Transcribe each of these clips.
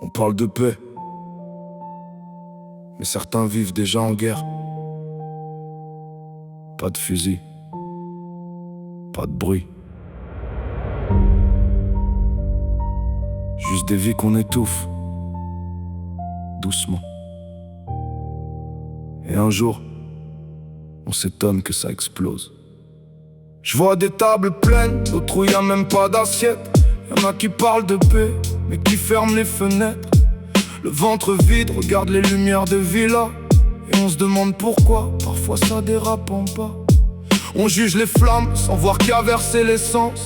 On parle de paix, mais certains vivent déjà en guerre. Pas de fusil, pas de bruit, juste des vies qu'on étouffe, doucement. Et un jour, on s'étonne que ça explose. Je vois des tables pleines, d'autres où y a même pas d'assiette. Y'en a qui parlent de paix, mais qui ferment les fenêtres. Le ventre vide, regarde les lumières de villa. Et on se demande pourquoi, parfois ça dérape en bas. On juge les flammes sans voir qui a versé l'essence.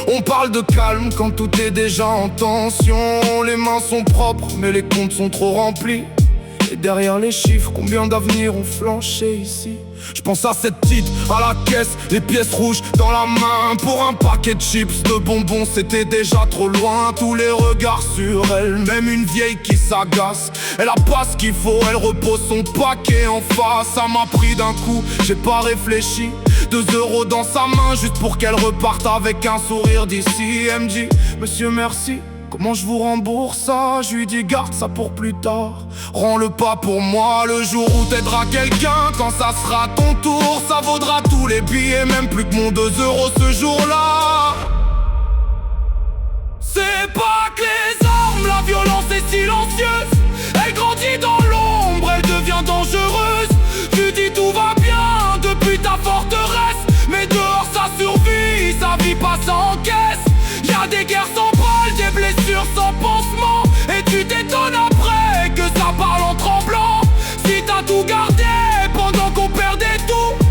On parle de calme quand tout est déjà en tension. Les mains sont propres, mais les comptes sont trop remplis. Et derrière les chiffres, combien d'avenirs ont flanché ici? Je pense à cette petite, à la caisse, les pièces rouges dans la main. Pour un paquet de chips, de bonbons, c'était déjà trop loin. Tous les regards sur elle, même une vieille qui s'agace. Elle a pas ce qu'il faut, elle repose son paquet en face. Ça m'a pris d'un coup, j'ai pas réfléchi. 2 euros dans sa main, juste pour qu'elle reparte avec un sourire d'ici. Elle me dit, monsieur merci, comment je vous rembourse ça? Je lui dis garde ça pour plus tard. Rends-le pas pour moi le jour où t'aideras quelqu'un. Quand ça sera ton tour, ça vaudra tous les billets, même plus que mon 2 euros ce jour-là. C'est pas que les armes, la violence est silencieuse. Elle grandit dans l'ombre, elle devient dangereuse. Tu dis tout va bien depuis ta forteresse, mais dehors ça survit, sa vie passe en caisse. Y'a des guerres sans balles, des blessures sans pansement. Et tu t'étonnes après que ça parle en tremblant. Si t'as tout gardé pendant qu'on perdait tout,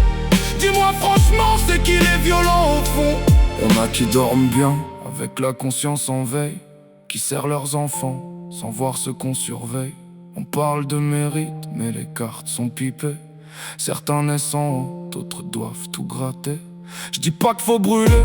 dis-moi franchement c'est qu'il est violent au fond. Y'en a qui dorment bien, avec la conscience en veille, qui serrent leurs enfants, sans voir ce qu'on surveille. On parle de mérite, mais les cartes sont pipées. Certains naissent en haut, d'autres doivent tout gratter. Je dis pas qu'il faut brûler,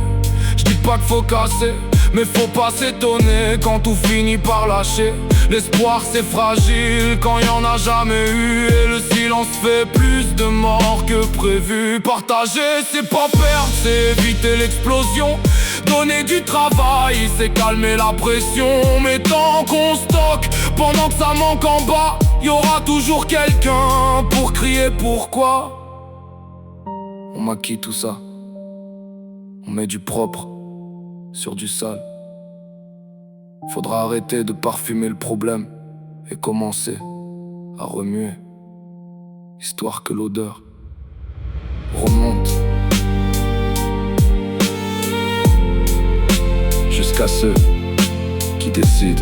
je dis pas qu'il faut casser, mais faut pas s'étonner quand tout finit par lâcher. L'espoir c'est fragile quand y en a jamais eu, et le silence fait plus de morts que prévu. Partager c'est pas perdre, c'est éviter l'explosion. Donner du travail c'est calmer la pression. Mais tant qu'on stocke pendant que ça manque en bas, y'aura toujours quelqu'un pour crier pourquoi. On maquille tout ça, on met du propre sur du sale. Faudra arrêter de parfumer le problème et commencer à remuer, histoire que l'odeur remonte jusqu'à ceux qui décident.